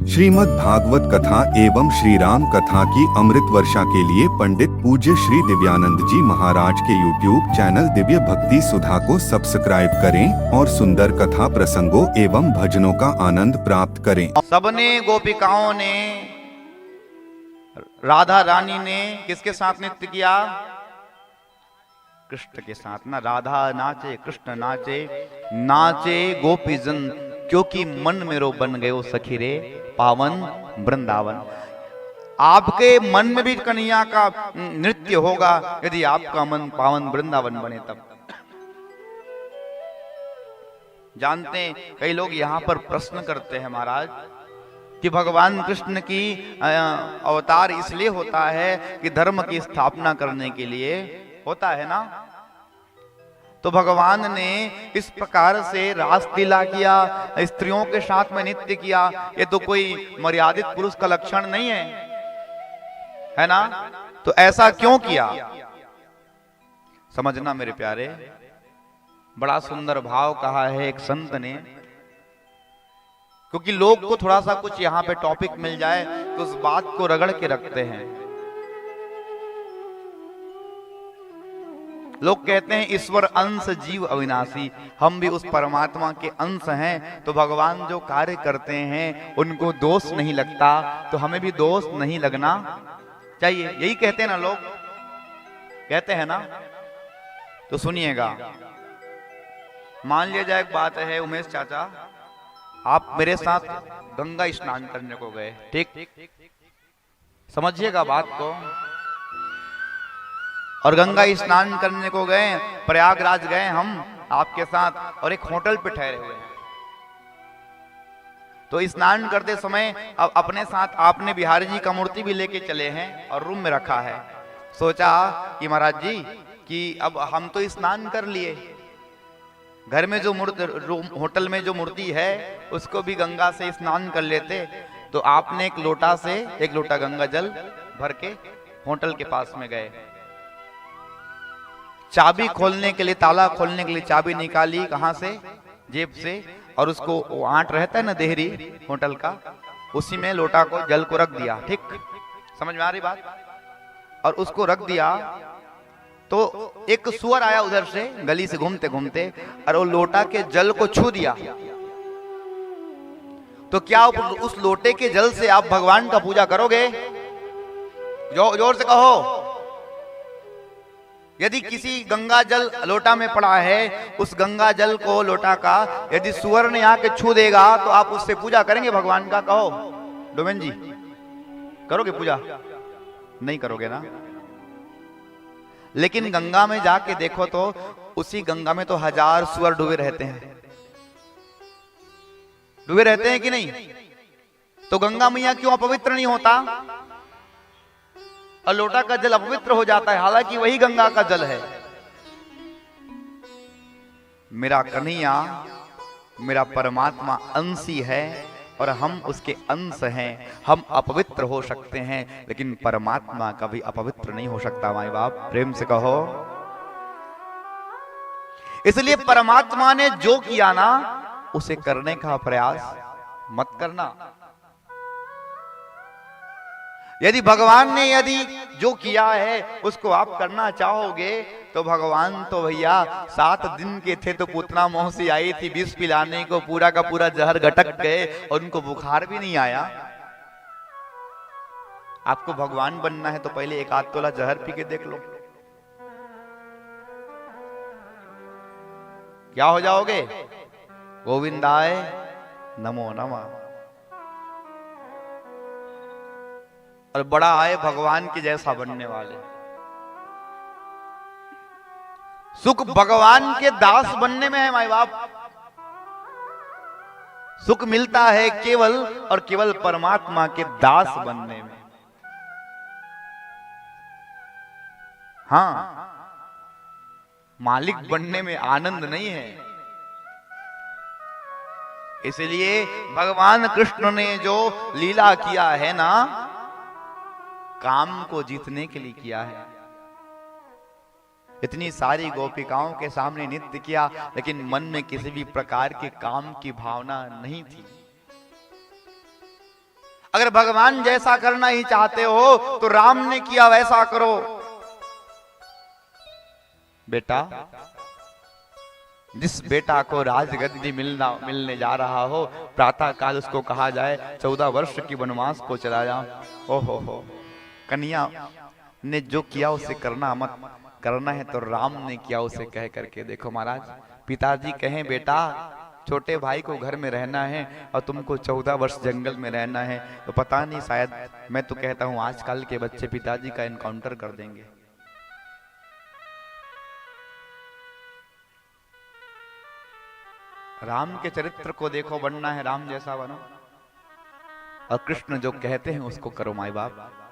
श्रीमद् भागवत कथा एवं श्री राम कथा की अमृत वर्षा के लिए पंडित पूज्य श्री दिव्यानंद जी महाराज के YouTube चैनल दिव्य भक्ति सुधा को सब्सक्राइब करें और सुंदर कथा प्रसंगों एवं भजनों का आनंद प्राप्त करें। सबने गोपिकाओं ने, राधा रानी ने किसके साथ नृत्य किया? कृष्ण के साथ ना। राधा नाचे, कृष्ण नाचे, नाचे गोपीजन, क्योंकि मन मेरो बन गयो सखी रे पावन वृंदावन। आपके मन में भी कन्हैया का नृत्य होगा यदि आपका मन पावन वृंदावन बने तब। जानते हैं कई लोग यहाँ पर प्रश्न करते हैं महाराज कि भगवान कृष्ण की अवतार इसलिए होता है कि धर्म की स्थापना करने के लिए होता है ना। तो भगवान ने इस प्रकार से रासलीला किया, स्त्रियों के साथ में नृत्य किया, ये तो कोई मर्यादित पुरुष का लक्षण नहीं है ना। तो ऐसा क्यों किया समझना मेरे प्यारे। बड़ा सुंदर भाव कहा है एक संत ने, क्योंकि लोग को थोड़ा सा कुछ यहाँ पे टॉपिक मिल जाए तो उस बात को रगड़ के रखते हैं। लोग कहते हैं ईश्वर अंश जीव अविनाशी, हम भी उस परमात्मा के अंश हैं, तो भगवान जो कार्य करते हैं उनको दोष नहीं लगता, तो हमें भी दोष नहीं लगना चाहिए। यही कहते हैं ना लोग, कहते हैं ना। तो सुनिएगा, मान लिया जाए एक बात है, उमेश चाचा आप मेरे साथ गंगा स्नान करने को गए, ठीक? समझिएगा बात को। और गंगा स्नान करने को गए, प्रयागराज गए हम आपके साथ, और एक होटल पे ठहरे हुए हैं। तो स्नान करते समय अब अपने साथ आपने बिहारी जी का मूर्ति भी लेके चले हैं और रूम में रखा है। सोचा कि महाराज जी कि अब हम तो स्नान कर लिए, घर में जो होटल में जो मूर्ति है उसको भी गंगा से स्नान कर लेते। तो आपने एक लोटा गंगा जल भर के होटल के पास में गए, चाबी खोलने के लिए, ताला खोलने के लिए चाबी निकाली कहां से? जेब से। और उसको आंट रहता है ना देहरी होटल का, उसी में लोटा को जल को रख दिया, ठीक? समझ में आ रही बात? और उसको रख दिया तो एक सुअर आया उधर से गली से घूमते घूमते, और वो लोटा के जल को छू दिया। तो क्या उस लोटे के जल से आप भगवान का पूजा करोगे? जोर से कहो। यदि किसी गंगा जल लोटा में पड़ा है, उस गंगा जल को लोटा का यदि सुअर ने आके छू देगा तो आप उससे पूजा करेंगे भगवान का? कहो डोमेन जी, करोगे पूजा? नहीं करोगे ना। लेकिन गंगा में जाके देखो तो उसी गंगा में तो 1000 सुअर डूबे रहते हैं। डूबे रहते हैं कि नहीं? तो गंगा मैया क्यों अपवित्र नहीं होता और लोटा का जल अपवित्र हो जाता है, हालांकि वही गंगा का जल है? मेरा कन्हैया, मेरा परमात्मा अंशी है और हम उसके अंश हैं। हम अपवित्र हो सकते हैं लेकिन परमात्मा कभी अपवित्र नहीं हो सकता। माई बाप प्रेम से कहो। इसलिए परमात्मा ने जो किया ना उसे करने का प्रयास मत करना। यदि भगवान ने जो किया है उसको आप करना चाहोगे तो भगवान तो भैया 7 दिन के थे तो पुतना मौसी आई थी विष पिलाने को, पूरा का पूरा जहर गटक गए और उनको बुखार भी नहीं आया। आपको भगवान बनना है तो पहले 1 आध तोला जहर पी के देख लो, क्या हो जाओगे? गोविंदाय नमो नमः। और बड़ा आए भगवान के जैसा बनने वाले। सुख भगवान के दास बनने में है माई बाप। सुख मिलता है केवल और केवल परमात्मा के दास बनने में। हाँ, मालिक बनने में आनंद नहीं है। इसलिए भगवान कृष्ण ने जो लीला किया है ना, काम को जीतने के लिए किया है। इतनी सारी गोपिकाओं के सामने नृत्य किया लेकिन मन में किसी भी प्रकार के काम की भावना नहीं थी। अगर भगवान जैसा करना ही चाहते हो तो राम ने किया वैसा करो। बेटा, जिस बेटा को राजगद्दी मिलने जा रहा हो, प्रातः काल उसको कहा जाए 14 वर्ष की वनवास को चला जा। ओहो हो, कन्या ने जो किया उसे करना मत, करना है तो राम ने किया उसे कह करके देखो महाराज। पिताजी कहें बेटा छोटे भाई को घर में रहना है और तुमको 14 वर्ष जंगल में रहना है, तो पता नहीं शायद, मैं तो कहता हूं आजकल के बच्चे पिताजी का एनकाउंटर कर देंगे। राम के चरित्र को देखो, बनना है राम जैसा बनो, और कृष्ण जो कहते हैं उसको करो माई बाप।